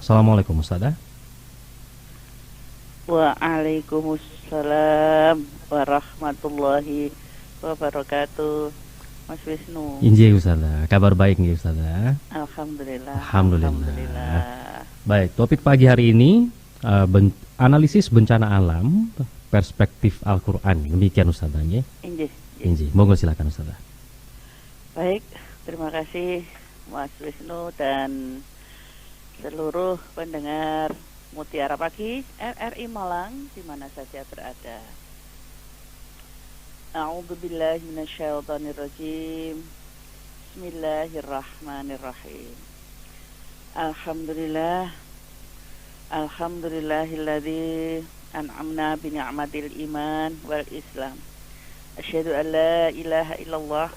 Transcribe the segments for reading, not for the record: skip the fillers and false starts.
Assalamualaikum Ustazah. Waalaikumsalam warahmatullahi wabarakatuh. Mas Wisnu. Injih Ustazah, kabar baik nih Ustazah. Alhamdulillah. Alhamdulillah. Baik, topik pagi hari ini analisis bencana alam perspektif Al-Qur'an. Demikian Ustazah nggih. Injih. Monggo silakan Ustazah. Baik, terima kasih Mas Wisnu dan seluruh pendengar Mutiara Pagi RRI Malang di mana saja berada. A'udzubillahi minasyaitonirrajim. Bismillahirrahmanirrahim. Alhamdulillahilladzi an'amna bi ni'matil iman wal islam. Asyhadu an la ilaha illallah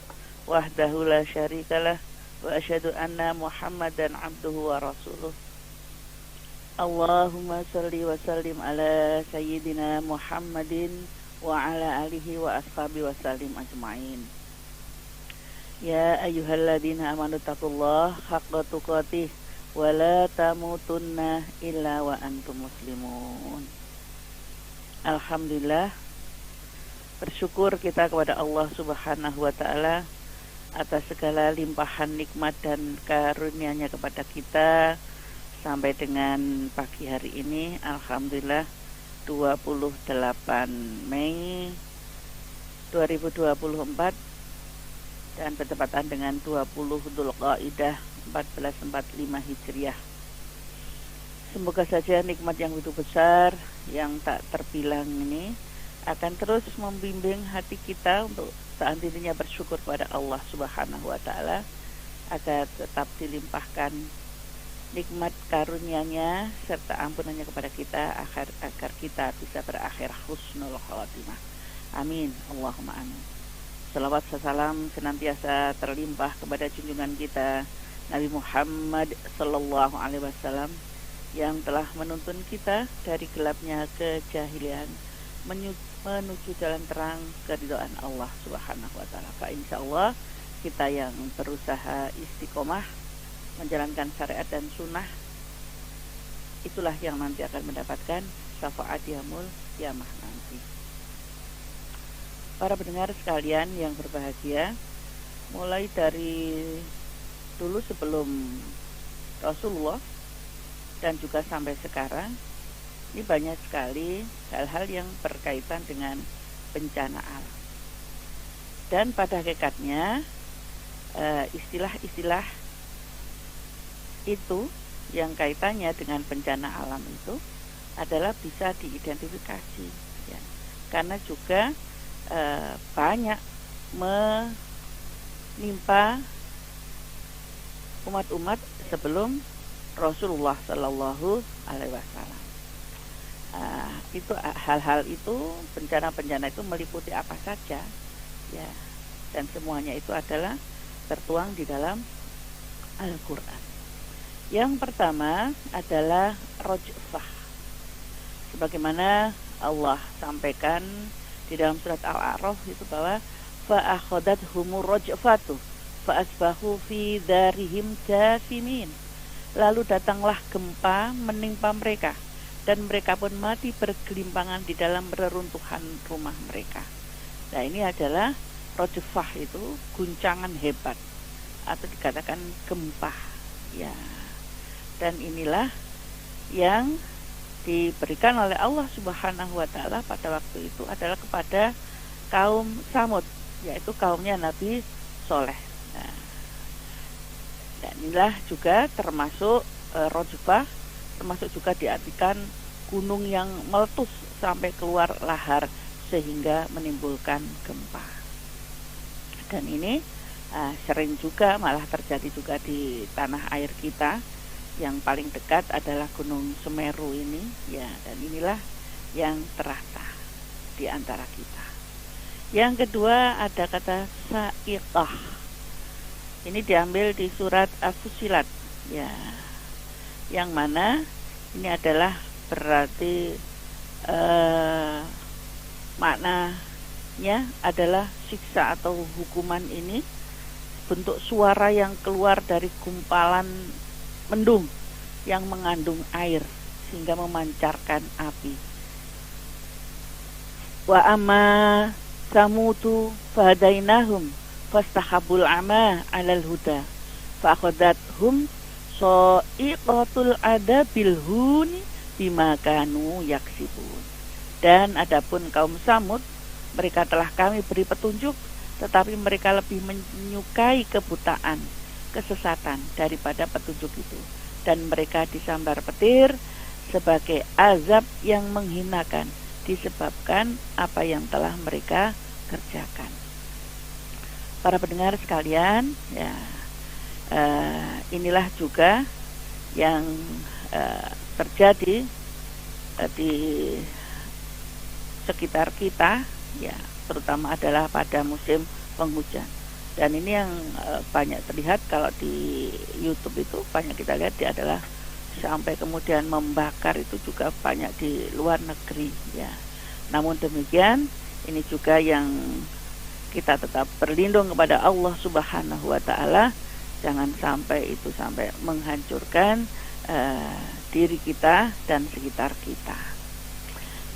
wahdahu la syarikalah wa asyhadu anna Muhammadan abduhu wa rasuluh. Allahumma salli wa sallim ala sayyidina Muhammadin wa ala alihi wa ashabi wa sallim ajma'in. Ya ayyuhalladzina amanu taqullaha haqqa tuqatih wa la tamutunna illa wa antum muslimun. Alhamdulillah, bersyukur kita kepada Allah Subhanahu wa taala atas segala limpahan nikmat dan karunia-Nya kepada kita sampai dengan pagi hari ini. Alhamdulillah 28 Mei 2024 dan bertepatan dengan 20 Dzulqa'dah 1445 Hijriah. Semoga saja nikmat yang begitu besar yang tak terbilang ini akan terus membimbing hati kita untuk seandainya bersyukur pada Allah Subhanahu wa taala agar tetap dilimpahkan nikmat karunia-Nya serta ampunannya kepada kita agar kita bisa berakhir husnul khatimah. Amin. Allahumma amin. Salawat salam senantiasa terlimpah kepada junjungan kita Nabi Muhammad sallallahu alaihi wasallam yang telah menuntun kita dari gelapnya kejahilian menuju jalan terang keridhaan Allah Subhanahu wa taala. Insyaallah kita yang berusaha istiqomah menjalankan syariat dan sunnah, itulah yang nanti akan mendapatkan syafaat yaumul qiyamah nanti. Para pendengar sekalian yang berbahagia, mulai dari dulu sebelum Rasulullah dan juga sampai sekarang, ini banyak sekali hal-hal yang berkaitan dengan bencana alam. Dan pada hakikatnya istilah-istilah itu yang kaitannya dengan bencana alam itu adalah bisa diidentifikasi ya. Karena juga banyak menimpa umat-umat sebelum Rasulullah Shallallahu Alaihi Wasallam. Itu hal-hal itu, bencana-bencana itu meliputi apa saja ya, dan semuanya itu adalah tertuang di dalam Al-Quran. Yang pertama adalah rojfah, sebagaimana Allah sampaikan di dalam surat Al-A'raf itu bahwa fa'akhadathumu rojfatu fa'asbahu fi darihim jasimin. Lalu datanglah gempa menimpa mereka dan mereka pun mati bergelimpangan di dalam reruntuhan rumah mereka. Nah, ini adalah rojfah, itu guncangan hebat atau dikatakan gempa ya. Dan inilah yang diberikan oleh Allah Subhanahu wa taala pada waktu itu adalah kepada kaum Samud, yaitu kaumnya Nabi Soleh. Nah, dan inilah juga termasuk rojfah, termasuk juga diartikan gunung yang meletus sampai keluar lahar sehingga menimbulkan gempa. Dan ini sering juga malah terjadi juga di tanah air kita. Yang paling dekat adalah Gunung Semeru ini ya, dan inilah yang terasa di antara kita. Yang kedua ada kata sa'iqah. Ini diambil di surat As-Fussilat ya, yang mana ini adalah berarti maknanya adalah siksa atau hukuman ini bentuk suara yang keluar dari gumpalan mendung yang mengandung air sehingga memancarkan api. Wa amma samutu fahadainahum fastahabul ama 'alal huda fa akhadathum sa'iqatul adabil huni bima kanu yaksibun. Dan adapun kaum Samud, mereka telah kami beri petunjuk, tetapi mereka lebih menyukai kebutaan, kesesatan daripada petunjuk itu, dan mereka disambar petir sebagai azab yang menghinakan disebabkan apa yang telah mereka kerjakan. Para pendengar sekalian, ya, inilah juga yang terjadi di sekitar kita, ya, terutama adalah pada musim penghujan. Dan ini yang banyak terlihat kalau di YouTube itu, banyak kita lihat dia adalah sampai kemudian membakar, itu juga banyak di luar negeri, ya. Namun demikian, ini juga yang kita tetap berlindung kepada Allah Subhanahu wa taala, jangan sampai itu sampai menghancurkan diri kita dan sekitar kita.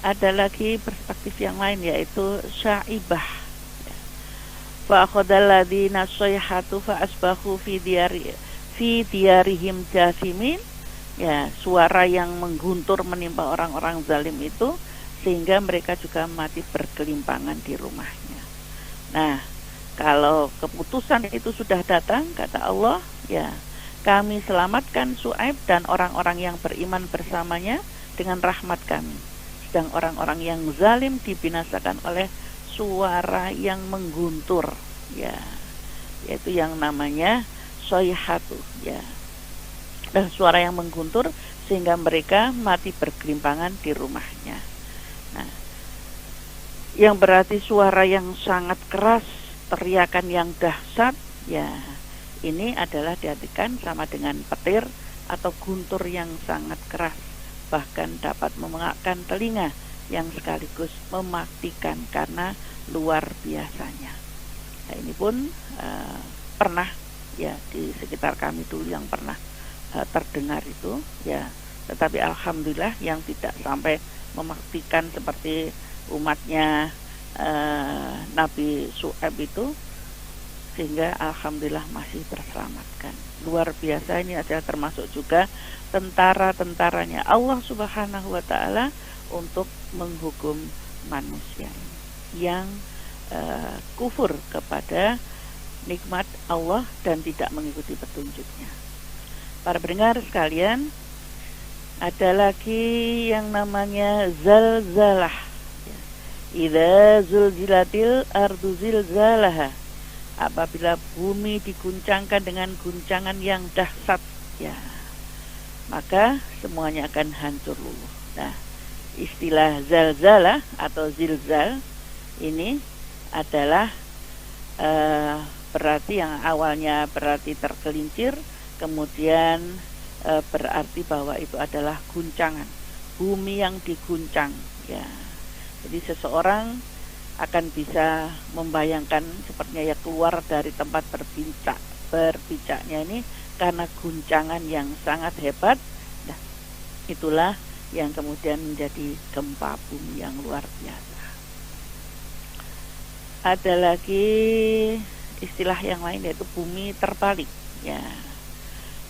Ada lagi perspektif yang lain, yaitu syaibah. Fa akhadhal ladzina sayhatu fa asbahu fi diyarihim jasimin. Ya, suara yang mengguntur menimpa orang-orang zalim itu sehingga mereka juga mati bergelimpangan di rumahnya. Nah, kalau keputusan itu sudah datang, kata Allah, ya, kami selamatkan Syuaib dan orang-orang yang beriman bersamanya dengan rahmat kami. Sedang orang-orang yang zalim dibinasakan oleh suara yang mengguntur, ya, yaitu yang namanya soyhatu, ya, suara yang mengguntur sehingga mereka mati bergelimpangan di rumahnya. Nah, yang berarti suara yang sangat keras, teriakan yang dahsyat, ya, ini adalah diartikan sama dengan petir atau guntur yang sangat keras, bahkan dapat memengakkan telinga yang sekaligus mematikan karena luar biasanya. Nah, ini pun pernah, ya, di sekitar kami dulu yang pernah terdengar itu, ya, tetapi alhamdulillah yang tidak sampai mematikan seperti umatnya Nabi Syuaib itu, sehingga alhamdulillah masih terselamatkan. Luar biasa, ini adalah termasuk juga tentara-tentaranya Allah Subhanahu wa taala untuk menghukum manusia yang kufur kepada nikmat Allah dan tidak mengikuti petunjuknya. Para pendengar sekalian, ada lagi yang namanya zalzalah. Idza zulzilatil ardu zilzalaha. Apabila bumi diguncangkan dengan guncangan yang dahsyat, ya, maka semuanya akan hancur luluh. Nah, istilah zalzalah atau zilzal ini adalah berarti yang awalnya berarti tergelincir, kemudian berarti bahwa itu adalah guncangan, bumi yang diguncang, ya. Jadi seseorang akan bisa membayangkan sepertinya ya keluar dari tempat berpijaknya ini karena guncangan yang sangat hebat. Nah, itulah yang kemudian menjadi gempa bumi yang luar biasa. Ada lagi istilah yang lain, yaitu bumi terbalik, ya.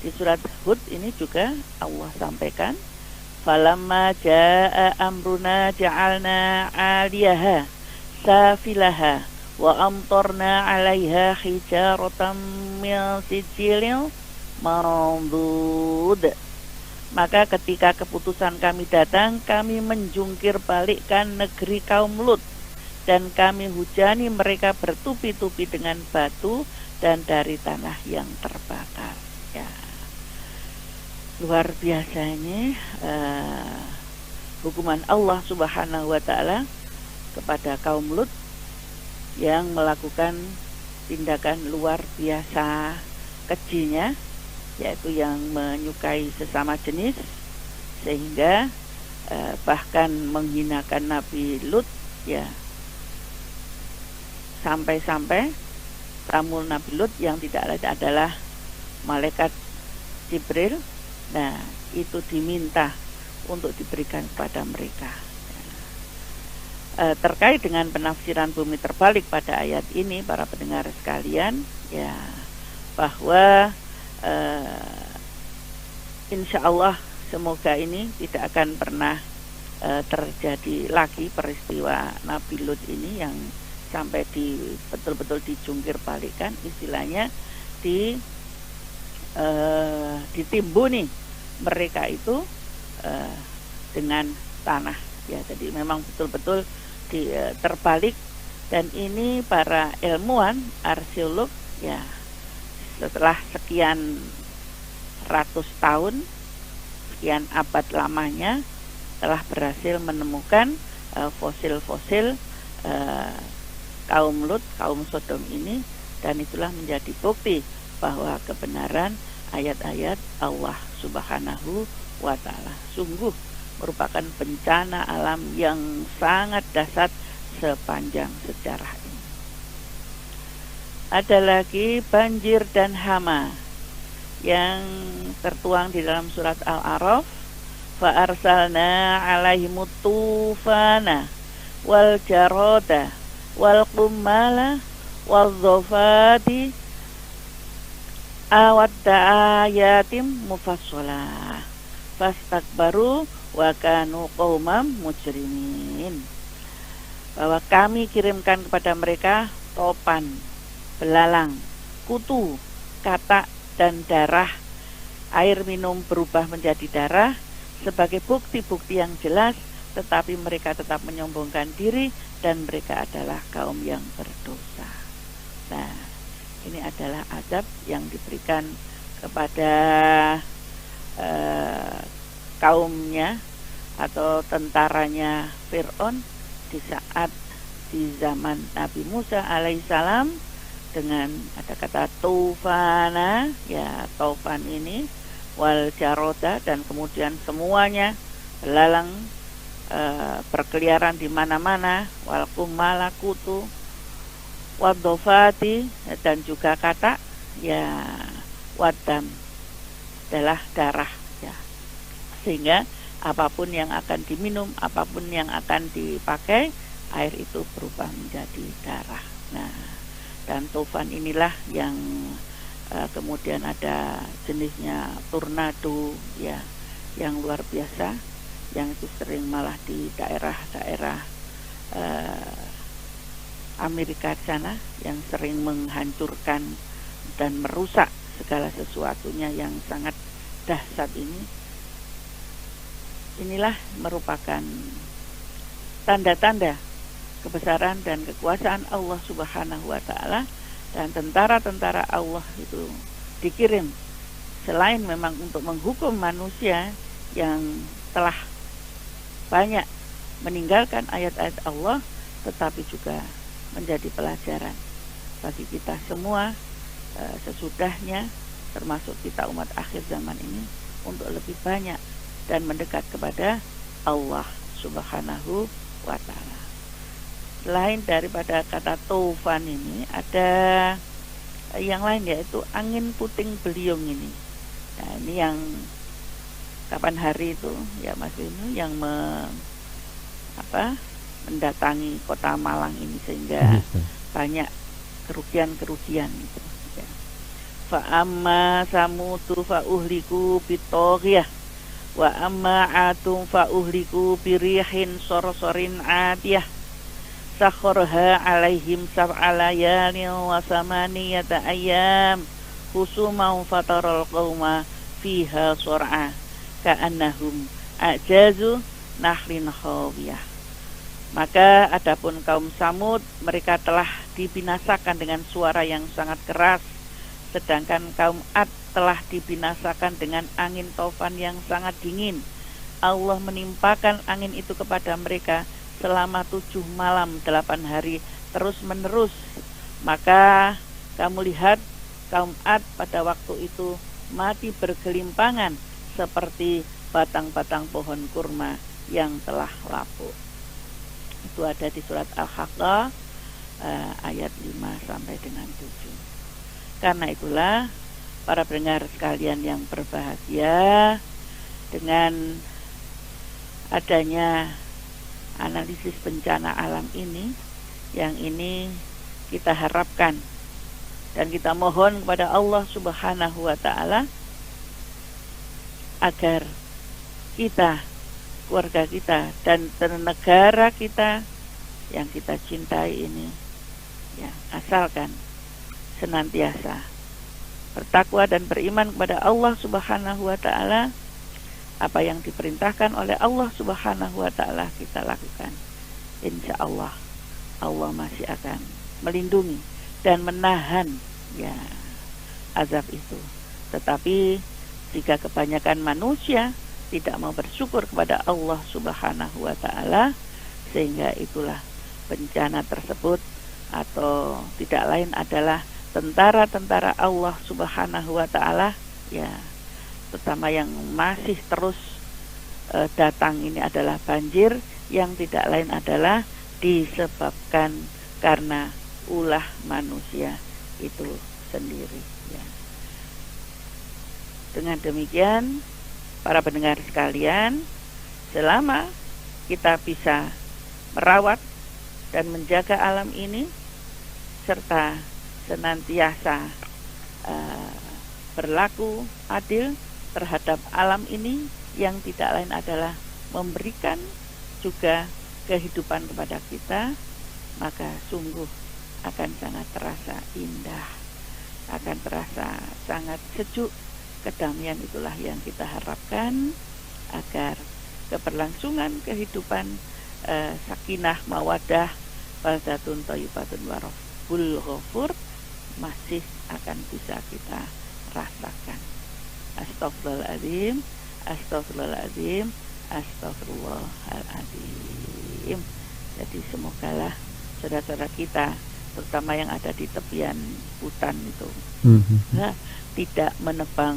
Di surat Hud ini juga Allah sampaikan, falamma jaa amruna ja'alna 'aliyaha safilaha wa amtarna 'alaiha hijaratan min sijilin mandud. Maka ketika keputusan kami datang, kami menjungkir balikkan negeri kaum Lut, dan kami hujani mereka bertubi-tubi dengan batu dan dari tanah yang terbakar, ya. Luar biasa ini hukuman Allah Subhanahu wa taala kepada kaum Lut yang melakukan tindakan luar biasa kecilnya, yaitu yang menyukai sesama jenis sehingga bahkan menghinakan Nabi Lut, ya, sampai-sampai tamu Nabi Lut yang tidak lain adalah malaikat Jibril. Nah, itu diminta untuk diberikan kepada mereka. Terkait dengan penafsiran bumi terbalik pada ayat ini, para pendengar sekalian, ya, bahwa insya Allah semoga ini tidak akan pernah terjadi lagi peristiwa Nabi Lut ini yang sampai betul-betul dijungkir balikan, istilahnya ditimbuni mereka itu dengan tanah, ya. Jadi memang betul-betul terbalik, dan ini para ilmuwan arkeolog, ya, setelah sekian ratus tahun, sekian abad lamanya, telah berhasil menemukan fosil-fosil kaum Lut, kaum Sodom ini, dan itulah menjadi bukti bahwa kebenaran ayat-ayat Allah Subhanahu wa Ta'ala sungguh merupakan bencana alam yang sangat dahsyat sepanjang sejarah ini. Ada lagi banjir dan hama yang tertuang di dalam surat Al-A'raf. Fa arsalna 'alaihimut tufana wal jarada wal qummala wal dhafati awadda ayatim mufassalah fastakbaru wa kanu qaumam mujrimin. Bahwa kami kirimkan kepada mereka topan, belalang, kutu, katak, dan darah. Air minum berubah menjadi darah sebagai bukti-bukti yang jelas, tetapi mereka tetap menyombongkan diri dan mereka adalah kaum yang berdosa. Nah, ini adalah azab yang diberikan kepada kaumnya atau tentaranya Fir'aun di saat di zaman Nabi Musa alaihissalam, dengan ada kata tufana, ya, tufan ini, wal jaroda, dan kemudian semuanya belalang berkeliaran di mana-mana, wal kumala, kutu, wadofati, dan juga kata, ya, wadam, adalah darah, ya. Sehingga apapun yang akan diminum, apapun yang akan dipakai, air itu berubah menjadi darah. Nah, dan tufan inilah yang kemudian ada jenisnya tornado, ya, yang luar biasa, yang itu sering malah di daerah-daerah Amerika sana, yang sering menghancurkan dan merusak segala sesuatunya yang sangat dahsyat ini. Inilah merupakan tanda-tanda kebesaran dan kekuasaan Allah Subhanahu wa Ta'ala, dan tentara-tentara Allah itu dikirim selain memang untuk menghukum manusia yang telah banyak meninggalkan ayat-ayat Allah, tetapi juga menjadi pelajaran bagi kita semua sesudahnya, termasuk kita umat akhir zaman ini, untuk lebih banyak dan mendekat kepada Allah Subhanahu wa Ta'ala. Selain daripada kata tufan ini, ada yang lain, yaitu angin puting beliung ini. Nah, ini yang kapan hari itu, ya Mas Winu, yang mendatangi kota Malang ini, sehingga banyak kerugian-kerugian itu, ya. Fa amma samutu fa uhliku bitoghiyah wa amma atum fa uhliku birihin sorsorin atiyah sakhorha alaihim sab'alayalin wa samaniyata ayyam husumau fataral qawma fiha sur'a ka'annahum a'jazu nahlin khawiyah. Maka adapun kaum Samud, mereka telah dibinasakan dengan suara yang sangat keras, sedangkan kaum Ad telah dibinasakan dengan angin taufan yang sangat dingin. Allah menimpakan angin itu kepada mereka selama 7 malam 8 hari terus menerus. Maka kamu lihat kaum Ad pada waktu itu mati bergelimpangan seperti batang-batang pohon kurma yang telah lapuk. Itu ada di surat Al-Haqqah ayat 5 sampai dengan 7. Karena itulah para pendengar sekalian yang berbahagia, dengan adanya analisis bencana alam ini, yang ini kita harapkan dan kita mohon kepada Allah Subhanahu wa Ta'ala agar kita, keluarga kita, dan negara kita yang kita cintai ini, ya, asalkan senantiasa bertakwa dan beriman kepada Allah Subhanahu wa Ta'ala. Apa yang diperintahkan oleh Allah Subhanahu wa Ta'ala kita lakukan. Insya Allah, Allah masih akan melindungi dan menahan, ya, azab itu. Tetapi jika kebanyakan manusia tidak mau bersyukur kepada Allah Subhanahu wa Ta'ala, sehingga itulah bencana tersebut, atau tidak lain adalah tentara-tentara Allah Subhanahu wa Ta'ala, ya, terutama yang masih terus datang ini adalah banjir, yang tidak lain adalah disebabkan karena ulah manusia itu sendiri, ya. Dengan demikian, para pendengar sekalian, selama kita bisa merawat dan menjaga alam ini serta senantiasa berlaku adil terhadap alam ini, yang tidak lain adalah memberikan juga kehidupan kepada kita, maka sungguh akan sangat terasa indah, akan terasa sangat sejuk. Kedamaian itulah yang kita harapkan, agar keberlangsungan kehidupan sakinah mawadah baldatun thayyibatun wa rabbul ghafur masih akan bisa kita rasakan. Astagfirullahaladzim, astagfirullahaladzim, astagfirullahaladzim. Jadi semogalah saudara-saudara kita, terutama yang ada di tepian hutan itu, tidak menebang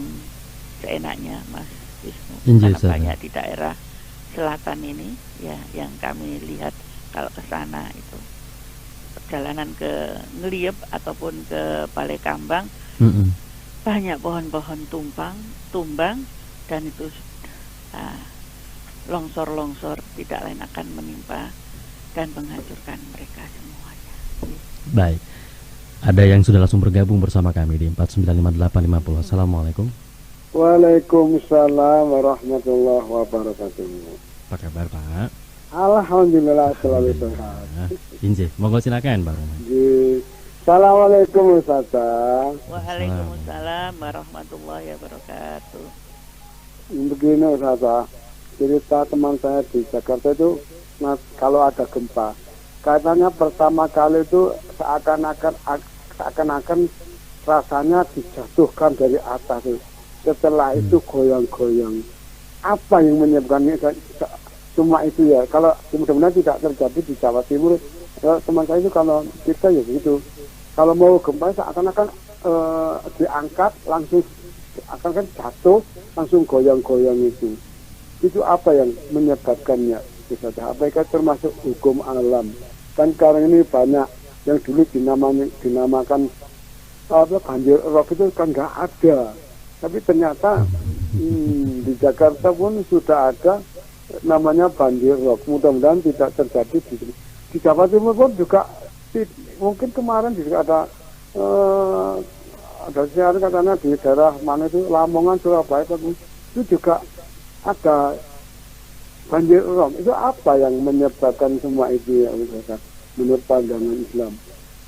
seenaknya, Mas Wisnu. Karena banyak di daerah selatan ini, ya, yang kami lihat kalau ke sana itu perjalanan ke Ngeliep ataupun ke Balai Kambang, banyak pohon-pohon tumbang, dan itu longsor-longsor tidak lain akan menimpa dan menghancurkan mereka semuanya. Baik, ada yang sudah langsung bergabung bersama kami di 495850. Assalamualaikum. Waalaikumsalam warahmatullahi wabarakatuh. Apa kabar, Pak? Alhamdulillah selalu sehat. Injih, monggo silakan, Bang. Assalamualaikum Ustazah. Waalaikumsalam warahmatullahi wabarakatuh. Begini Ustazah, cerita teman saya di Jakarta itu, kalau ada gempa, katanya pertama kali itu seakan-akan rasanya dijatuhkan dari atas. Setelah itu goyang-goyang. Apa yang menyebabkannya? Cuma itu ya. Kalau mudah-mudahan tidak terjadi di Jawa Timur. Teman saya itu kalau kita ya begitu. Kalau mau gempa seakan-akan diangkat langsung akan jatuh, langsung goyang-goyang itu. Itu apa yang menyebabkannya? Apa itu termasuk hukum alam? Kan sekarang ini banyak yang dulu dinamakan banjir rob itu kan nggak ada. Tapi ternyata di Jakarta pun sudah ada namanya banjir rob. Mudah-mudahan tidak terjadi di Jawa Timur pun juga. Mungkin kemarin juga ada siaran katanya di daerah mana itu, Lamongan, Surabaya itu juga ada banjir rob. Itu apa yang menyebabkan semua itu ya Ustaz, menurut pandangan Islam?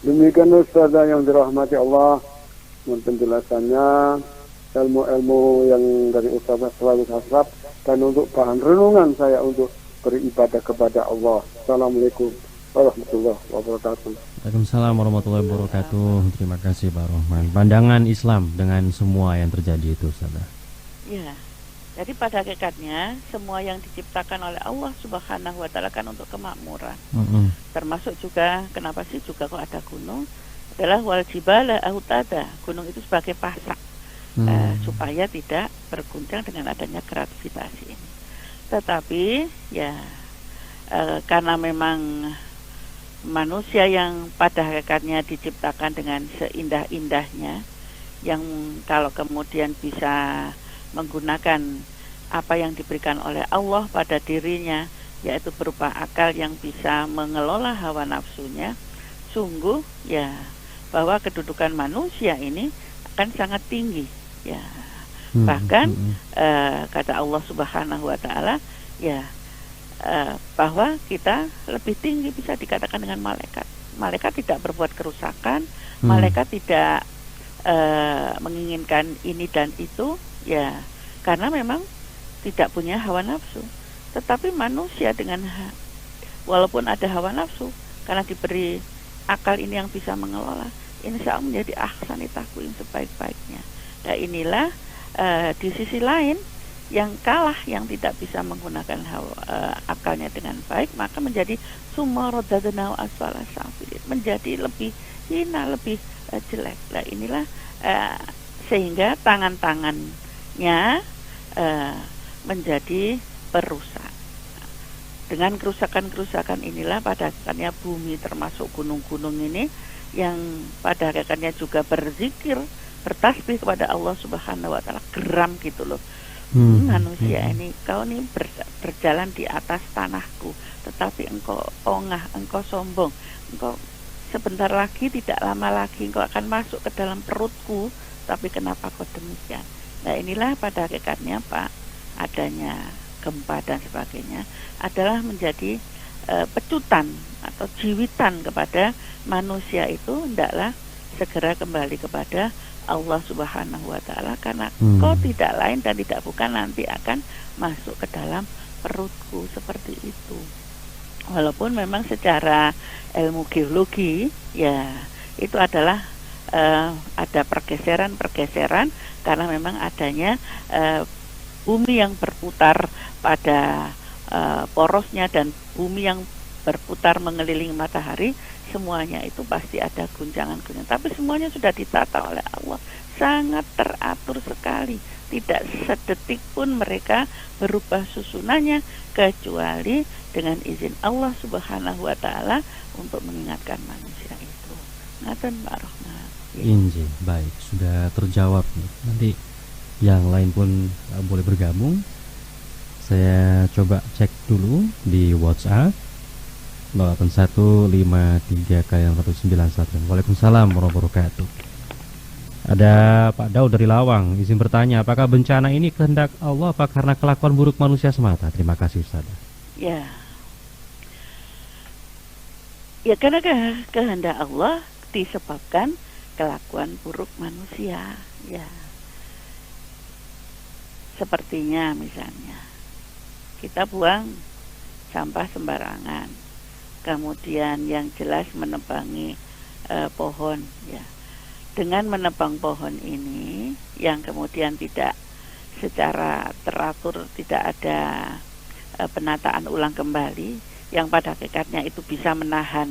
Demikian Ustaz yang dirahmati Allah, penjelasannya, ilmu-ilmu yang dari Ustaz selalu hasrap, dan untuk bahan renungan saya untuk beribadah kepada Allah. Assalamualaikum warahmatullahi wabarakatuh. Waalaikumsalam warahmatullahi wabarakatuh. Terima kasih Pak Rohman. Pandangan Islam dengan semua yang terjadi itu, Ustaz. Ya, jadi pada hakikatnya semua yang diciptakan oleh Allah Subhanahu wa Ta'ala kan untuk kemakmuran. Termasuk juga, kenapa sih juga kok ada gunung, adalah wal jibala autada. Gunung itu sebagai pasak, supaya tidak berguncang dengan adanya gravitasi ini. Tetapi ya karena memang manusia yang pada hakikatnya diciptakan dengan seindah-indahnya, yang kalau kemudian bisa menggunakan apa yang diberikan oleh Allah pada dirinya, yaitu berupa akal yang bisa mengelola hawa nafsunya, sungguh ya bahwa kedudukan manusia ini akan sangat tinggi ya. Bahkan kata Allah Subhanahu wa taala ya, bahwa kita lebih tinggi, bisa dikatakan dengan malaikat. Malaikat tidak berbuat kerusakan, malaikat tidak menginginkan ini dan itu ya, karena memang tidak punya hawa nafsu. Tetapi manusia dengan walaupun ada hawa nafsu, karena diberi akal ini yang bisa mengelola, insya Allah menjadi ahsani taqwim, sebaik-baiknya. Nah inilah di sisi lain yang kalah, yang tidak bisa menggunakan akalnya dengan baik, maka menjadi summa radadnahu asfala safilin, menjadi lebih hina, lebih jelek. Nah inilah sehingga tangan-tangannya menjadi perusak. Dengan kerusakan-kerusakan inilah pada akhirnya bumi termasuk gunung-gunung ini yang pada akhirnya juga berzikir, bertasbih kepada Allah Subhanahu wa taala, geram gitu loh. Manusia ini, kau ini berjalan di atas tanahku, tetapi engkau ongah, engkau sombong, engkau sebentar lagi, tidak lama lagi engkau akan masuk ke dalam perutku, tapi kenapa kau demikian? Nah inilah pada hakikatnya Pak, adanya gempa dan sebagainya adalah menjadi pecutan atau jiwitan kepada manusia itu, hendaklah segera kembali kepada Allah Subhanahu wa taala, karena kau tidak lain dan tidak bukan nanti akan masuk ke dalam perutku, seperti itu. Walaupun memang secara ilmu geologi ya itu adalah ada pergeseran karena memang adanya bumi yang berputar pada porosnya dan bumi yang berputar mengelilingi matahari, semuanya itu pasti ada guncangan-guncangan. Tapi semuanya sudah ditata oleh Allah, sangat teratur sekali. Tidak sedetik pun mereka berubah susunannya kecuali dengan izin Allah Subhanahu wa taala untuk mengingatkan manusia itu. Ngaten Pak Rahmat. Inji, baik, sudah terjawab nih. Nanti yang lain pun boleh bergabung. Saya coba cek dulu di WhatsApp 08153K1991. Waalaikumsalam warahmatullahi wabarakatuh. Ada Pak Daud dari Lawang, izin bertanya, apakah bencana ini kehendak Allah apa karena kelakuan buruk manusia semata? Terima kasih Ustaz. Ya. Ya karena kehendak Allah disebabkan kelakuan buruk manusia. Ya. Sepertinya misalnya kita buang sampah sembarangan, kemudian yang jelas menebangi pohon ya. Dengan menebang pohon ini yang kemudian tidak secara teratur, tidak ada penataan ulang kembali, yang pada hakikatnya itu bisa menahan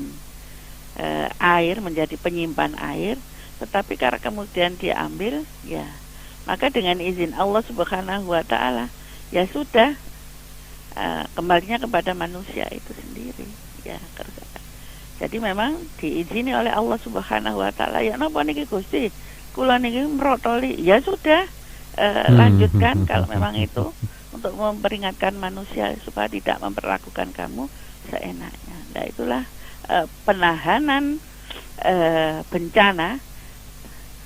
air, menjadi penyimpan air, tetapi karena kemudian diambil ya, maka dengan izin Allah Subhanahu wa taala ya sudah kembalinya kepada manusia itu sendiri ya, kerusakan. Jadi memang diizini oleh Allah Subhanahu wa taala, ya napa niki Gusti, kula niki merotoli, ya sudah lanjutkan kalau memang itu untuk memperingatkan manusia supaya tidak memperlakukan kamu seenaknya. Nah itulah penahanan bencana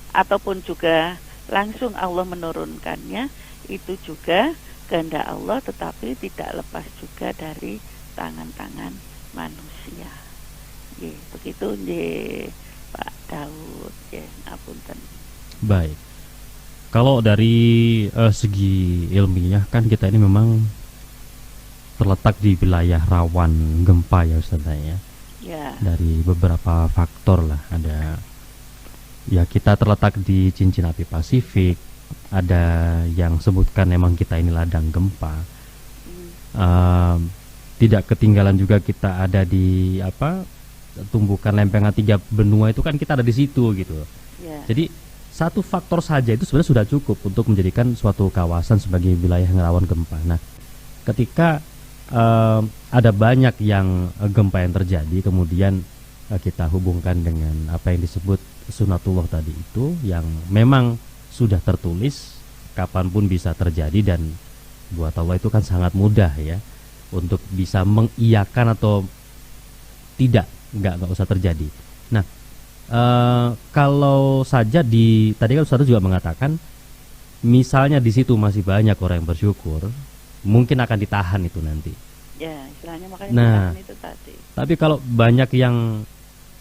ataupun juga langsung Allah menurunkannya, itu juga kehendak Allah, tetapi tidak lepas juga dari tangan-tangan manusia. Ya, begitu nggih Pak Daud, ya ngapunten. Baik. Kalau dari segi ilmiah kan kita ini memang terletak di wilayah rawan gempa ya Ustaz ya. Ya. Dari beberapa faktor lah, ada ya kita terletak di cincin api Pasifik, ada yang sebutkan memang kita ini ladang gempa. Tidak ketinggalan juga kita ada di tumbukan lempengan 3 benua itu kan kita ada di situ gitu. Yeah. Jadi satu faktor saja itu sebenarnya sudah cukup untuk menjadikan suatu kawasan sebagai wilayah yang rawan gempa. Nah, ketika ada banyak yang gempa yang terjadi, kemudian kita hubungkan dengan apa yang disebut sunatullah tadi itu, yang memang sudah tertulis kapanpun bisa terjadi dan Buat Allah itu kan sangat mudah ya untuk bisa mengiyakan atau tidak, nggak usah terjadi. Nah, kalau saja tadi kan Ustaz juga mengatakan, misalnya di situ masih banyak orang yang bersyukur, mungkin akan ditahan itu nanti. Ya, istilahnya makanya Nah, ditahan itu tadi. tapi kalau banyak yang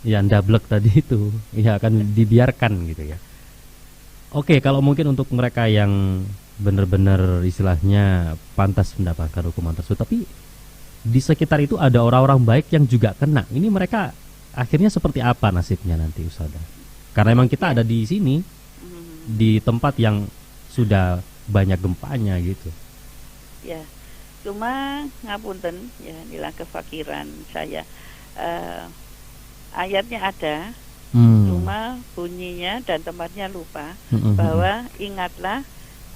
ndablek tadi itu, ya akan dibiarkan gitu ya. Oke, kalau mungkin untuk mereka yang benar-benar istilahnya pantas mendapatkan hukuman tersebut, tapi di sekitar itu ada orang-orang baik yang juga kena. Ini mereka akhirnya seperti apa nasibnya nanti, Ustazah? Karena memang kita ada di sini, di tempat yang sudah banyak gempanya gitu. Ya, cuma ngapunten ya, inilah kefakiran saya. Ayatnya ada, cuma bunyinya dan tempatnya lupa, bahwa ingatlah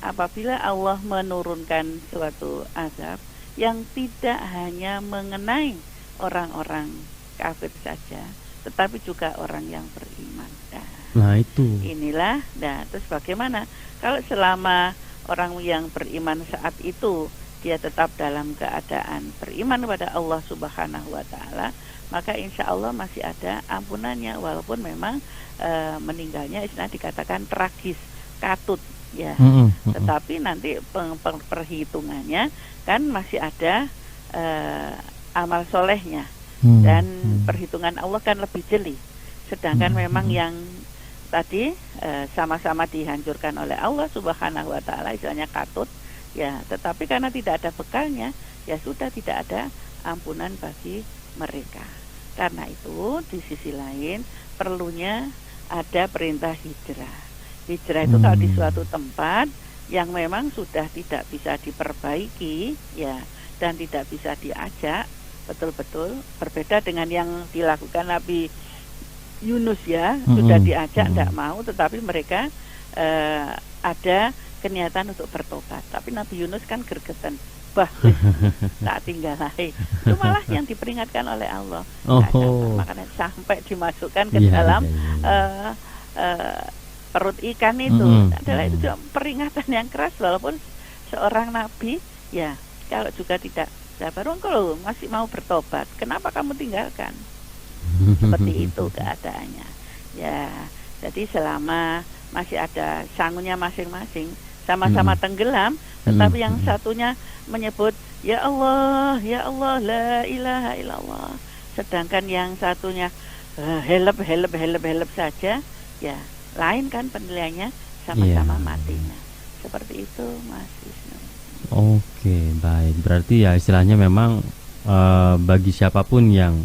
apabila Allah menurunkan suatu azab yang tidak hanya mengenai orang-orang kafir saja, tetapi juga orang yang beriman. Nah itu. Inilah, terus bagaimana kalau selama orang yang beriman saat itu dia tetap dalam keadaan beriman kepada Allah Subhanahu wa Ta'ala, maka insya Allah masih ada ampunannya, walaupun memang meninggalnya istilah dikatakan tragis, katut ya. Tetapi nanti perhitungannya kan masih ada amal solehnya, dan perhitungan Allah kan lebih jeli. Sedangkan memang yang tadi sama-sama dihancurkan oleh Allah Subhanahu wa Ta'ala, istilahnya katut ya, tetapi karena tidak ada bekalnya, ya sudah tidak ada ampunan bagi mereka. Karena itu di sisi lain perlunya ada perintah hijrah. Hijrah itu kalau di suatu tempat yang memang sudah tidak bisa diperbaiki ya, dan tidak bisa diajak betul-betul, berbeda dengan yang dilakukan Nabi Yunus ya, sudah diajak tidak mau, tetapi mereka ada keniatan untuk bertobat. Tapi Nabi Yunus kan gergetan, tak tinggal lagi. Itu malah yang diperingatkan oleh Allah. Makanya sampai dimasukkan ke dalam perut ikan itu adalah itu juga peringatan yang keras, walaupun seorang nabi ya, kalau juga tidak sabar, kalau masih mau bertobat, kenapa kamu tinggalkan? Seperti itu keadaannya ya. Jadi selama masih ada sangunya masing-masing, sama-sama tenggelam, tetapi yang satunya menyebut ya Allah, la ilaha illallah, sedangkan yang satunya helep saja ya, lain kan penilaiannya, sama-sama matinya. Seperti itu Mas Wisnu. Oke, baik. Berarti ya istilahnya memang bagi siapapun yang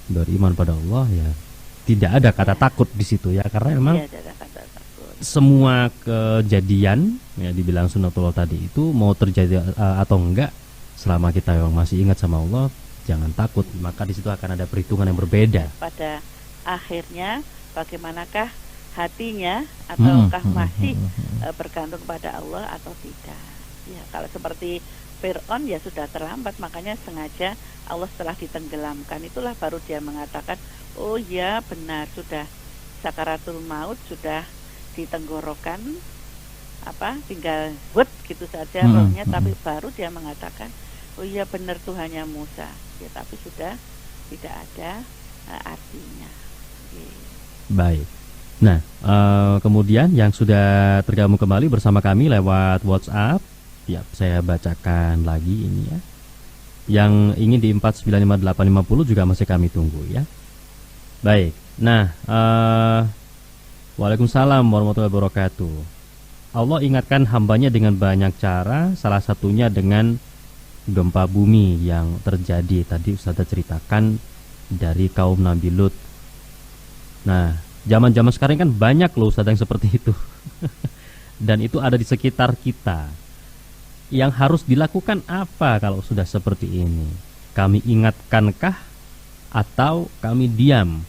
beriman pada Allah ya, tidak ada kata takut di situ ya, karena memang semua kejadian ya, dibilang sunatullah tadi itu mau terjadi atau enggak, selama kita memang masih ingat sama Allah, jangan takut, maka di situ akan ada perhitungan yang berbeda. Pada akhirnya bagaimanakah hatinya, ataukah masih bergantung kepada Allah atau tidak? Ya, kalau seperti Fir'aun ya sudah terlambat, makanya sengaja Allah setelah ditenggelamkan itulah baru dia mengatakan, oh ya benar, sudah sakaratul maut, sudah ditenggorokan, tinggal gitu saja rohnya, tapi baru dia mengatakan, oh iya benar Tuhannya Musa ya, tapi sudah tidak ada artinya. Baik. Nah, kemudian yang sudah tergabung kembali bersama kami lewat WhatsApp, ya saya bacakan lagi ini ya. Yang ingin di 4958850 juga masih kami tunggu ya. Baik. Nah, Waalaikumsalam warahmatullahi wabarakatuh. Allah ingatkan hambanya dengan banyak cara, salah satunya dengan gempa bumi yang terjadi. Tadi Ustazah ceritakan dari kaum Nabi Lut. Nah, zaman-zaman sekarang kan banyak loh Ustazah yang seperti itu. Dan itu ada di sekitar kita. Yang harus dilakukan apa kalau sudah seperti ini? Kami ingatkankah atau kami diam?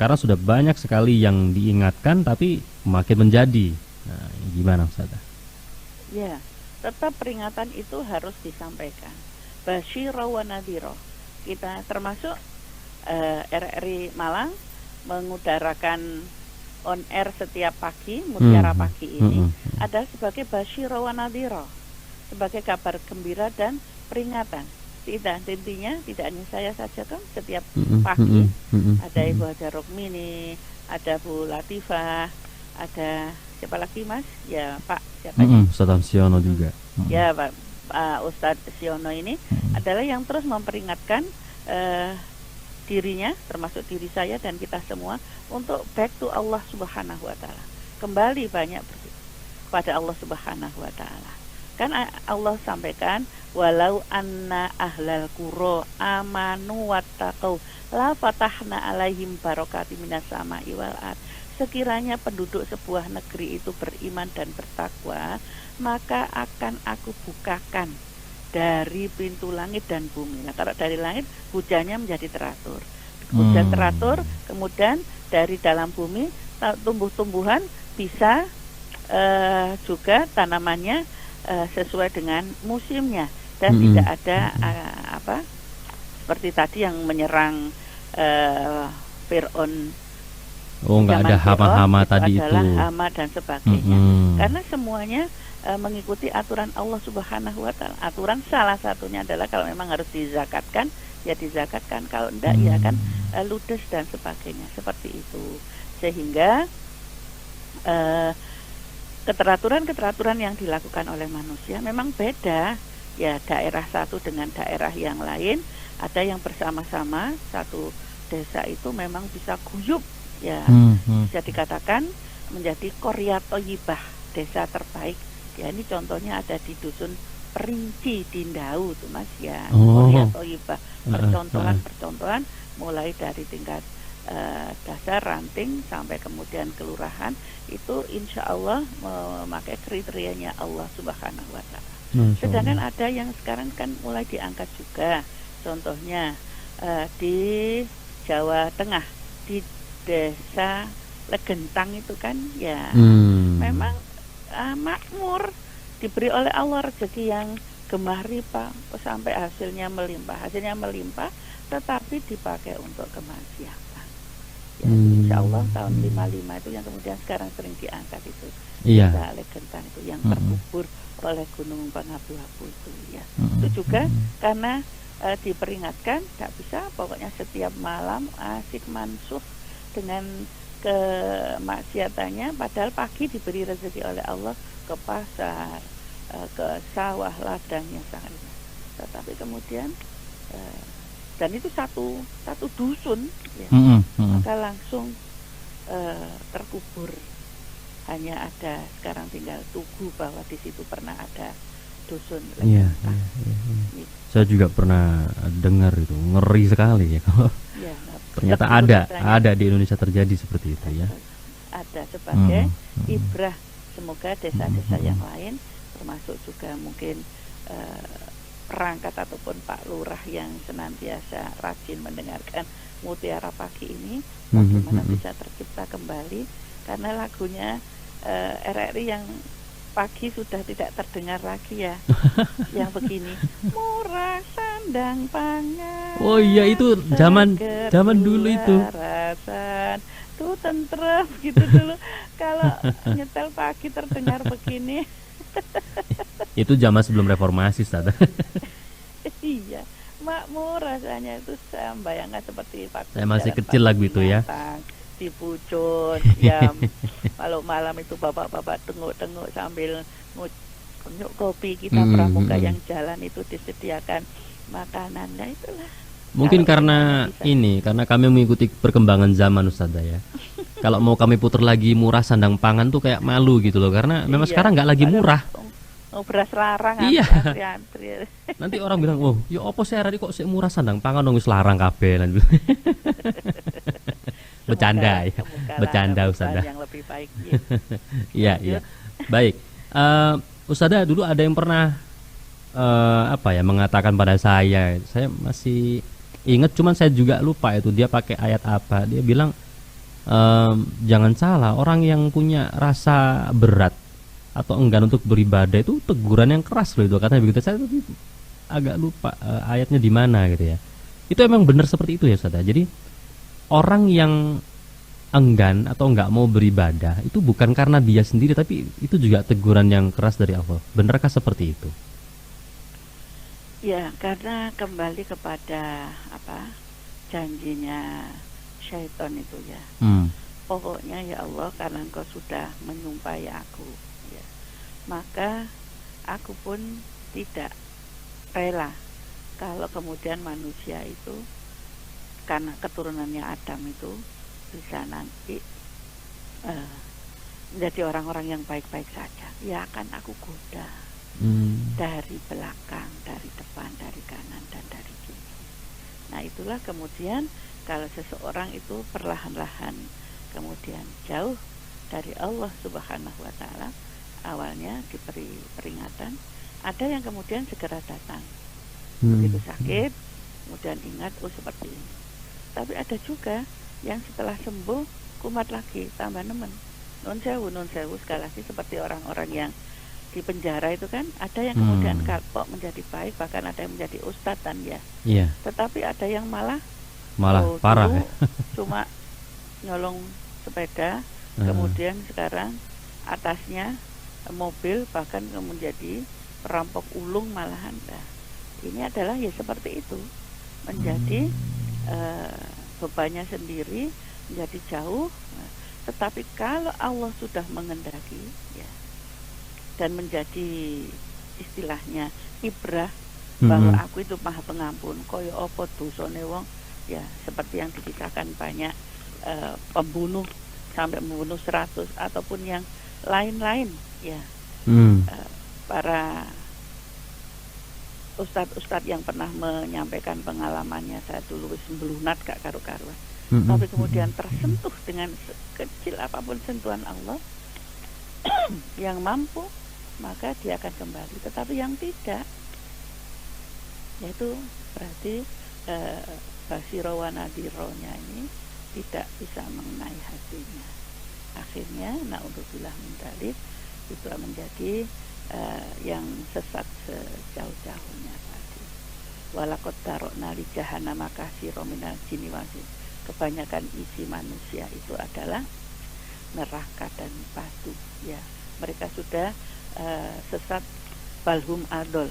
Karena sudah banyak sekali yang diingatkan tapi makin menjadi. Nah, gimana Ustazah? Ya, tetap peringatan itu harus disampaikan. Basyira wa nadhira. Kita termasuk RRI Malang mengudarakan on air setiap pagi, Mutiara Pagi ini ada sebagai basyira wa nadhira. sebagai kabar gembira dan peringatan. Intinya tidak hanya saya saja kan, setiap pagi ada Ibu Haja Rokmini, ada Bu Latifah, ada siapa lagi Mas? Ya Pak siapa? Ustadz Siono juga. Ya Pak Ustadz Siono ini adalah yang terus memperingatkan dirinya, termasuk diri saya dan kita semua, untuk back to Allah Subhanahu wa Ta'ala, kembali banyak kepada Allah Subhanahu wa Ta'ala. Kan Allah sampaikan, walau anna ahlal qura amanu wattaqau la fatahna alaihim barokati minas sama'i wal ard. Sekiranya penduduk sebuah negeri itu beriman dan bertakwa, maka akan aku bukakan dari pintu langit dan bumi. Nah, kalau dari langit hujannya menjadi teratur. Hujan teratur, kemudian dari dalam bumi tumbuh-tumbuhan bisa juga tanamannya sesuai dengan musimnya dan tidak ada seperti tadi yang menyerang Fir'aun. Nggak ada hama-hama tadi itu. Hama dan sebagainya. Karena semuanya mengikuti aturan Allah Subhanahu wa Ta'ala. Aturan salah satunya adalah kalau memang harus dizakatkan, ya dizakatkan. Kalau enggak ya kan ludes dan sebagainya. Seperti itu. Sehingga keteraturan yang dilakukan oleh manusia memang beda ya, daerah satu dengan daerah yang lain. Ada yang bersama-sama satu desa itu memang bisa guyup ya, bisa dikatakan menjadi Qarya Thayyibah, desa terbaik ya. Ini contohnya ada di dusun Perinci di Ndau tuh Mas ya, Qarya Thayyibah. Percontohan mulai dari tingkat dasar ranting sampai kemudian kelurahan itu insya Allah memakai kriterianya Allah Subhanahu wa Ta'ala. Sedangkan ada yang sekarang kan mulai diangkat juga, contohnya di Jawa Tengah di desa Legentang itu kan ya memang makmur, diberi oleh Allah rezeki yang gemah ripah sampai hasilnya melimpah tetapi dipakai untuk kemaksiatan. Ya, insya Allah tahun 55 itu yang kemudian sekarang sering diangkat itu desa Legentang itu yang terkubur oleh gunung pengabu-abu itu ya. Itu juga karena diperingatkan tidak bisa pokoknya setiap malam asik mansuh dengan kemaksiatannya, padahal pagi diberi rezeki oleh Allah ke pasar, ke sawah ladangnya sangat, tetapi kemudian dan itu satu dusun ya, maka langsung terkubur. Hanya ada sekarang tinggal tugu bahwa di situ pernah ada dusun. Saya juga pernah dengar itu, ngeri sekali ya kalau ternyata ada di Indonesia terjadi seperti itu ya. Ada sebagai ibrah, semoga desa-desa yang lain termasuk juga mungkin perangkat ataupun Pak Lurah yang senantiasa rajin mendengarkan Mutiara Pagi ini bagaimana bisa tercipta kembali, karena lagunya RRI yang pagi sudah tidak terdengar lagi ya. Yang begini, murah sandang pangan. Oh iya, itu zaman dulu itu. Rasan tuh tentrem gitu dulu. Kalau nyetel pagi terdengar begini. Itu zaman sebelum reformasi, Ustaz. Iya, makmur rasanya itu, saya bayangkan seperti Pak. Saya masih kecil lagu itu ya. Di Pucun ya, kalau malam itu bapak-bapak tengok-tengok sambil ngunyuk kopi, kita pramuka yang jalan itu disediakan makanan. Nah itulah. Mungkin karena kami mengikuti perkembangan zaman, Ustaz ya. Kalau mau kami putar lagi murah sandang pangan tuh kayak malu gitu loh, karena memang sekarang nggak lagi murah. Beras larang. Iya. Antri. Nanti orang bilang, "Oh, ya apa sih hari kok sik murah sandang pangan dong wis larang kabeh." Bercanda ya. Bercanda Ustazah. Yang lebih baik. Iya. Baik. Ustazah, dulu ada yang pernah mengatakan pada saya masih ingat, cuman saya juga lupa itu dia pakai ayat apa. Dia bilang jangan salah, orang yang punya rasa berat atau enggan untuk beribadah itu teguran yang keras loh itu, katanya begitu. Saya tuh agak lupa ayatnya di mana gitu ya. Itu emang benar seperti itu ya Ustaz. Jadi orang yang enggan atau enggak mau beribadah itu bukan karena dia sendiri, tapi itu juga teguran yang keras dari Allah. Benarkah seperti itu? Ya, karena kembali kepada apa janjinya syaitan itu ya. Hmm. Pokoknya ya Allah, karena Engkau sudah menyumpahi aku, ya, maka aku pun tidak rela kalau kemudian manusia itu karena keturunannya Adam itu bisa nanti menjadi orang-orang yang baik-baik saja. Ya akan aku goda dari belakang, dari depan, dari kanan, dan dari kiri. Nah itulah kemudian kalau seseorang itu perlahan-lahan kemudian jauh dari Allah Subhanahu wa Ta'ala, awalnya diberi peringatan, ada yang kemudian segera datang begitu sakit, kemudian ingat, oh seperti ini. Tapi ada juga yang setelah sembuh kumat lagi, tambah nemen. Non sewu sekali lagi, seperti orang-orang yang di penjara itu kan, ada yang kemudian kapok menjadi baik, bahkan ada yang menjadi ustadzan ya. Iya. Tetapi ada yang malah Parah ya. Cuma nyolong sepeda, kemudian sekarang atasnya mobil, bahkan menjadi perampok ulung malahan. Nah, ini adalah ya seperti itu, menjadi bebannya sendiri, menjadi jauh. Tetapi kalau Allah sudah mengendaki ya, dan menjadi istilahnya ibrah bahwa aku itu maha pengampun, koyo opo dosane wong ya, seperti yang dikisahkan banyak pembunuh sampai membunuh 100 ataupun yang lain-lain ya. Para ustadz yang pernah menyampaikan pengalamannya, saya dulu wis mbelunat gak karu-karuan. Tapi kemudian tersentuh dengan kecil apapun sentuhan Allah yang mampu, maka dia akan kembali. Tetapi yang tidak, yaitu berarti basiro wa nadironya ini tidak bisa mengenai hatinya. Akhirnya na'udzubillah min dzalik, itu menjadi yang sesat sejauh-jauhnya tadi. Walaqad tarokna li jahannama katsira minal jinni wal ins. Kebanyakan isi manusia itu adalah neraka dan batu ya. Mereka sudah sesat, balhum adol,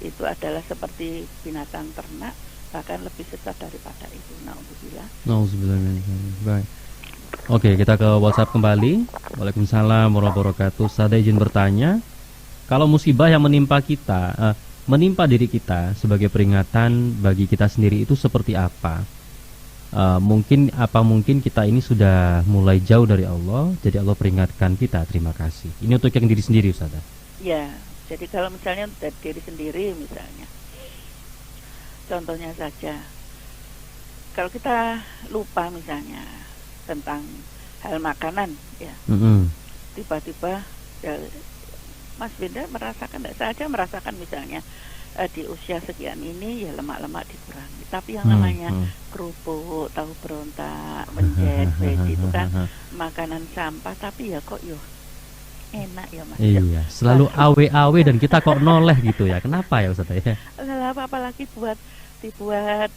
itu adalah seperti binatang ternak, bahkan lebih sesat daripada itu. Na'udzubillah. Baik. Oke, kita ke WhatsApp kembali. Waalaikumsalam warahmatullahi wabarakatuh. Saya izin bertanya, kalau musibah yang menimpa kita, menimpa diri kita sebagai peringatan bagi kita sendiri itu seperti apa? Mungkin kita ini sudah mulai jauh dari Allah, jadi Allah peringatkan kita. Terima kasih. Ini untuk yang diri sendiri, Ustaz. Ya, jadi kalau misalnya dari diri sendiri, misalnya, contohnya saja, kalau kita lupa misalnya tentang hal makanan, ya, tiba-tiba ya, Mas Binda merasakan, saya aja merasakan misalnya di usia sekian ini ya lemak-lemak dikurangi. Tapi yang namanya kerupuk, tahu berontak, menjet, itu kan makanan sampah, tapi ya kok yo enak ya Mas. Iya, selalu awe-awe dan kita kok noleh gitu ya. Kenapa ya Ustaz ya? Apalagi dibuat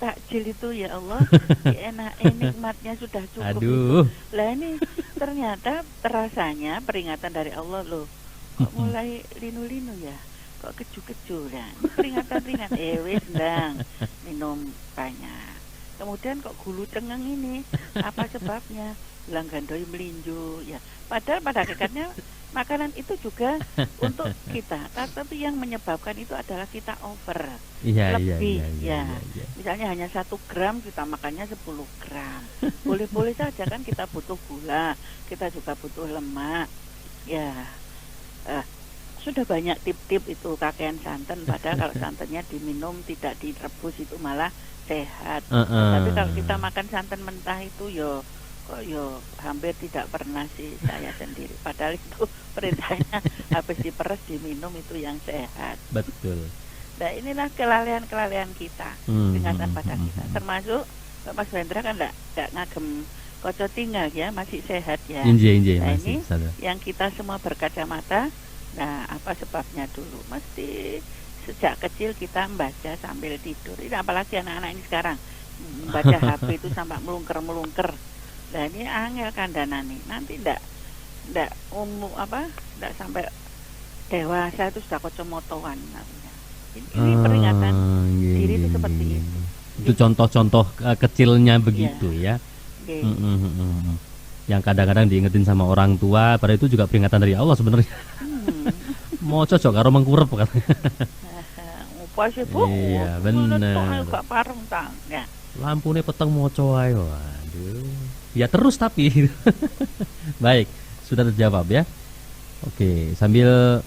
takjil itu ya Allah, enak, nikmatnya sudah cukup. Aduh. Lah ini ternyata terasanya peringatan dari Allah loh. Kok mulai linu-linu ya? Kok keju-keju kan? Peringatan ringan, wis ndang minum banyak. Kemudian kok gulu cengeng ini, apa sebabnya? Bilang gandoi melinju ya. Padahal pada hakikatnya makanan itu juga untuk kita, tapi yang menyebabkan itu adalah kita over, lebih ya. Misalnya hanya 1 gram, kita makannya 10 gram. Boleh-boleh saja kan, kita butuh gula, kita juga butuh lemak ya. Sudah banyak tip-tip itu kakean santan, padahal kalau santannya diminum tidak direbus itu malah sehat. Tapi kalau kita makan santan mentah itu yo hampir tidak pernah sih saya sendiri. Padahal itu perintahnya habis diperes diminum itu yang sehat. Betul. Nah inilah kelalaian kita, peringatan pada kita. Termasuk Mas Wendra kan enggak ngagem kocok tinggal ya, masih sehat ya. Inje, nah masih ini sadar. Yang kita semua berkacamata. Nah apa sebabnya dulu? Mesti sejak kecil kita membaca sambil tidur. Ini apalagi anak-anak ini sekarang membaca HP itu sampai melungker. Nah ini angel kandhanane. Nanti ndak sampai dewasa itu sudah kocomotoan namanya. Ini peringatan diri itu seperti itu. Itu contoh-contoh kecilnya begitu ya. Nggih. Yang kadang-kadang diingetin sama orang tua, pada itu juga peringatan dari Allah sebenarnya. Mau cocok karo mengkurep katanya. Pas Bu. Iya, bener. Gak pareng tang. Ya. Lampune peteng moco ae. Waduh. Ya terus tapi. Baik, sudah terjawab ya. Oke, sambil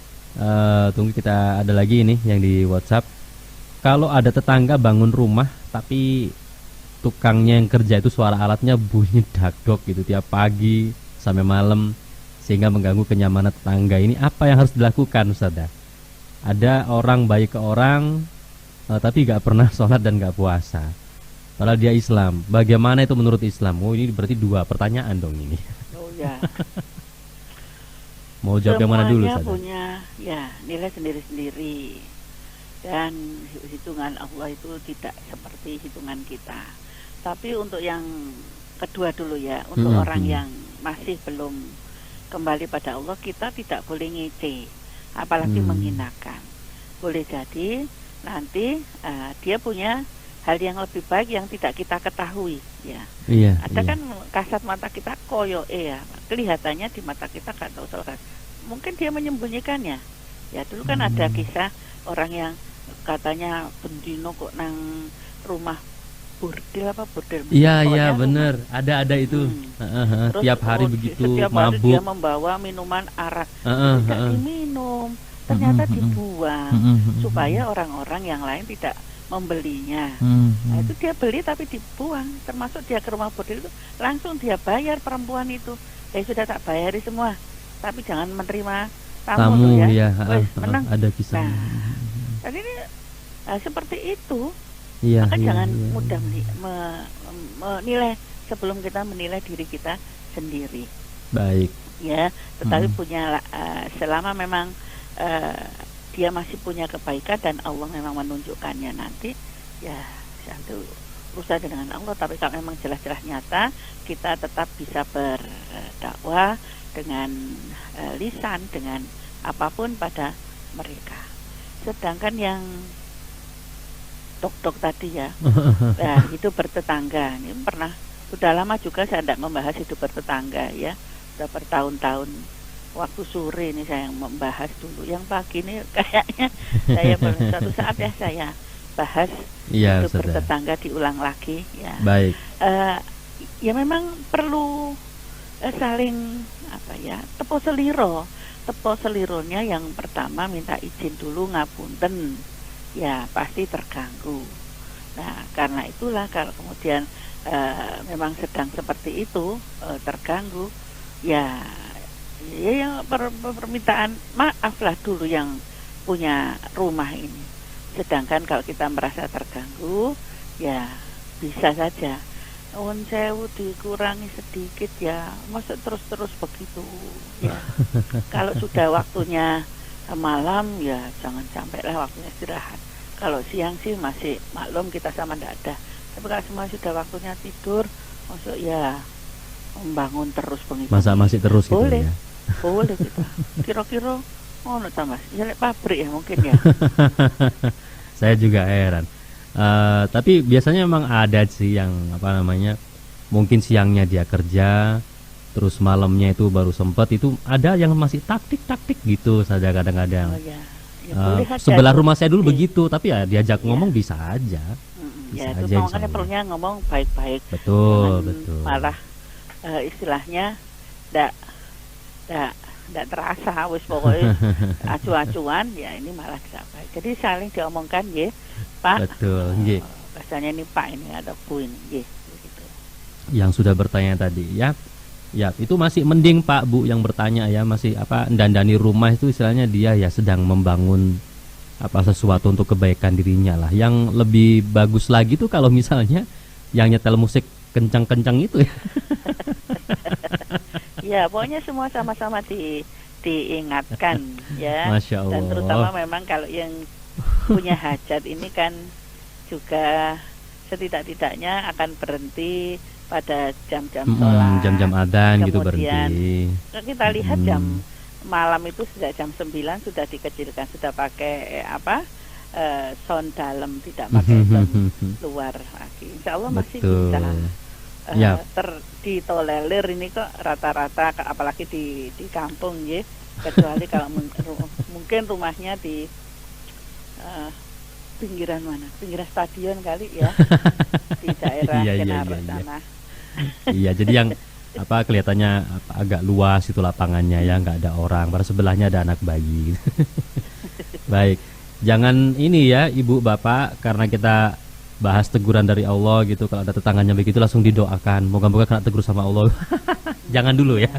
tunggu, kita ada lagi ini yang di WhatsApp. Kalau ada tetangga bangun rumah tapi tukangnya yang kerja itu suara alatnya bunyi dakdok gitu tiap pagi sampai malam sehingga mengganggu kenyamanan tetangga, ini apa yang harus dilakukan Ustazah? Ada orang baik ke orang tapi gak pernah sholat dan gak puasa, padahal dia Islam. Bagaimana itu menurut Islam? Oh, ini berarti dua pertanyaan dong ini. Oh ya. Mau jawab yang mana dulu Semuanya Ustazah? punya ya nilai sendiri-sendiri, dan hitungan Allah itu tidak seperti hitungan kita. Tapi untuk yang kedua dulu ya, untuk orang yang masih belum kembali pada Allah, kita tidak boleh ngece, apalagi menghinakan. Boleh jadi nanti dia punya hal yang lebih baik yang tidak kita ketahui ya. Iya. Ada kan kasat mata kita koyo ya, kelihatannya di mata kita gak tahu soal. Mungkin dia menyembunyikannya. Ya dulu kan ada kisah orang yang katanya bendino kok nang rumah bordil Iya bener, ada itu. Terus, tiap hari begitu setiap hari mabuk. dia membawa minuman arak, tidak diminum, ternyata dibuang supaya orang-orang yang lain tidak membelinya. Nah, itu dia beli tapi dibuang, termasuk dia ke rumah bordil itu langsung dia bayar perempuan itu. Sudah tak bayari semua, tapi jangan menerima tamu tuh ya. Menang. Ada kisah. Dan ini seperti itu. Iya, Maka jangan mudah menilai sebelum kita menilai diri kita sendiri. Baik. Ya, tetapi punya selama memang dia masih punya kebaikan dan Allah memang menunjukkannya nanti, ya satu urusan dengan Allah. Tapi kalau memang jelas-jelas nyata, kita tetap bisa berdakwah dengan lisan, dengan apapun pada mereka. Sedangkan yang dok tadi ya, nah, hidup bertetangga ini sudah lama juga saya tidak membahas hidup bertetangga ya, sudah bertahun-tahun. Waktu sore ini saya membahas dulu, yang pagi ini kayaknya saya belum, suatu saat ya saya bahas hidup bertetangga diulang lagi ya. Baik. Ya memang perlu saling tepo selironya. Yang pertama minta izin dulu, ngapunten. Ya pasti terganggu. Nah karena itulah kalau kemudian memang sedang seperti itu terganggu, ya yang permintaan maaflah dulu yang punya rumah ini. Sedangkan kalau kita merasa terganggu, ya bisa saja nuwun sewu dikurangi sedikit ya, masa terus begitu ya. Kalau sudah waktunya malam ya jangan sampai lah waktunya istirahat. Kalau siang sih masih maklum kita sama ndak ada. Tapi kalau semua sudah waktunya tidur, maksud ya membangun terus bengi. Masa masih terus gitu boleh, ya? Boleh kita. Kira-kira Mas, ya pabrik ya mungkin ya. Saya juga heran. Tapi biasanya memang ada sih yang mungkin siangnya dia kerja, terus malamnya itu baru sempat, itu ada yang masih taktik gitu saja kadang-kadang. Oh, ya. Ya, sebelah rumah saya dulu begitu, tapi ya diajak ngomong bisa aja. Ya itu makanya perlunya ngomong baik-baik. Betul. Malah istilahnya tidak terasa wis pokoknya acuan-acuan ya, ini malah tidak baik. Jadi saling diomongkan ya, Pak. Betul, nggih. Bahasanya ini Pak, ini ada Bu ini, nggih, gitu. Yang sudah bertanya tadi ya. Ya, itu masih mending Pak Bu yang bertanya ya, masih dandani rumah itu istilahnya dia ya sedang membangun sesuatu untuk kebaikan dirinya lah. Yang lebih bagus lagi tuh kalau misalnya yang nyetel musik kencang-kencang itu ya. Ya, pokoknya semua sama-sama diingatkan ya. Masya Allah. Dan terutama memang kalau yang punya hajat ini kan juga setidak-tidaknya akan berhenti pada jam-jam sholat, jam-jam adzan gitu berhenti. Kemudian kita lihat jam malam itu sejak jam 9 sudah dikecilkan, sudah pakai sound dalam, tidak pakai sound luar lagi. Insya Allah masih Betul. bisa Ya. ditolerir ini kok rata-rata, apalagi di kampung ya, kecuali kalau mungkin rumahnya di pinggiran mana, pinggiran stadion kali ya, di daerah Iya, iya, Kenaro iya, iya. sana. Iya, jadi yang kelihatannya agak luas itu lapangannya ya, nggak ada orang. Pada sebelahnya ada anak bayi. Baik, jangan ini ya ibu bapak, karena kita bahas teguran dari Allah gitu. Kalau ada tetangganya begitu langsung didoakan, moga-moga kena tegur sama Allah. Jangan dulu ya,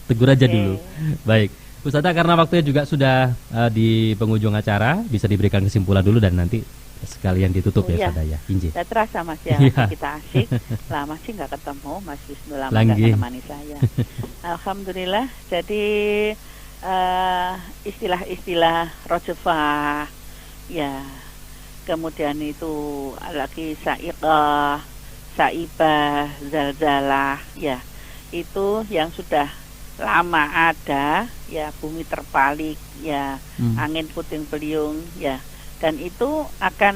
tegur aja dulu. Baik, Ustazah, karena waktunya juga sudah di penghujung acara, bisa diberikan kesimpulan dulu dan nanti sekalian ditutup ya Ustazah ya. Inji. Tidak terasa Mas ya, Iya. kita asik. Lama sih nggak ketemu, Mas Wisnu lama Lagi. nggak menemani saya. Alhamdulillah. Jadi istilah-istilah rojefah, ya, kemudian itu lagi sa'iqah, sa'ibah, zalzalah, ya, itu yang sudah lama ada, ya, bumi terpalik, ya, angin puting beliung, ya, dan itu akan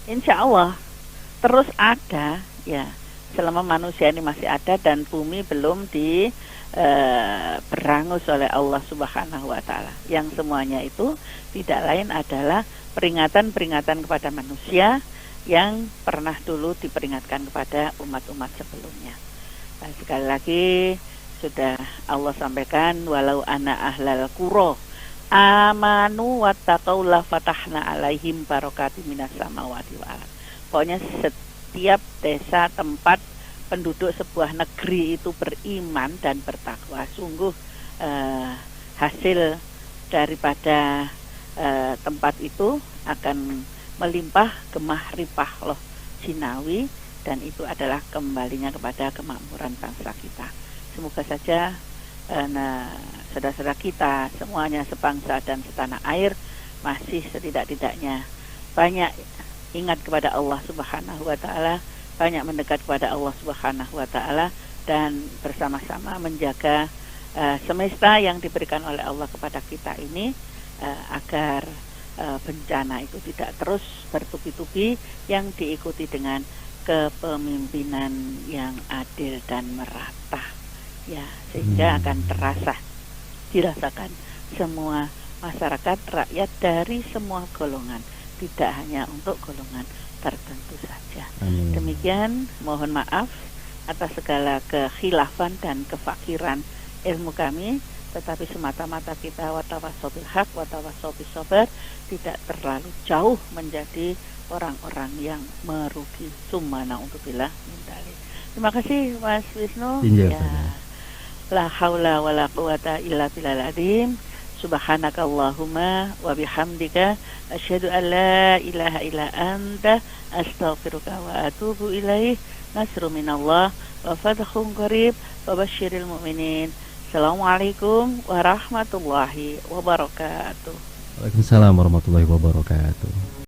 insya Allah terus ada, ya, selama manusia ini masih ada dan bumi belum berangus oleh Allah Subhanahu wa Ta'ala. Yang semuanya itu tidak lain adalah peringatan-peringatan kepada manusia yang pernah dulu diperingatkan kepada umat-umat sebelumnya. Dan sekali lagi sudah Allah sampaikan, walau ana ahlal qura amanu wattaqau la fatahna alaihim barokati minas samawati wal ardh. Pokoknya setiap desa, tempat penduduk sebuah negeri itu beriman dan bertakwa, sungguh hasil daripada tempat itu akan melimpah gemah ripah loh jinawi, dan itu adalah kembalinya kepada kemakmuran bangsa kita. Semoga saja saudara-saudara kita semuanya sebangsa dan setanah air masih setidak-tidaknya banyak ingat kepada Allah Subhanahu wa Ta'ala, banyak mendekat kepada Allah Subhanahu wa Ta'ala, dan bersama-sama menjaga semesta yang diberikan oleh Allah kepada kita ini, agar bencana itu tidak terus bertubi-tubi, yang diikuti dengan kepemimpinan yang adil dan merata, ya, sehingga akan dirasakan semua masyarakat, rakyat dari semua golongan, tidak hanya untuk golongan tertentu saja. Amin. Demikian, mohon maaf atas segala kekhilafan dan kefakiran ilmu kami, tetapi semata-mata kita watawasobil haq watawasobil sobar, tidak terlalu jauh menjadi orang-orang yang merugi. Summa na'udzubillah min dzalik. Terima kasih Mas Wisnu. Ya. La haula wala quwata illa billahil azim. Subhanakallahumma wa bihamdika asyhadu an la ilaha illa anta astaghfiruka wa atubu ilaih. Nasrun minallah wa fathun qarib wa basyiril mu'minin. Assalamualaikum warahmatullahi wabarakatuh. Waalaikumsalam warahmatullahi wabarakatuh.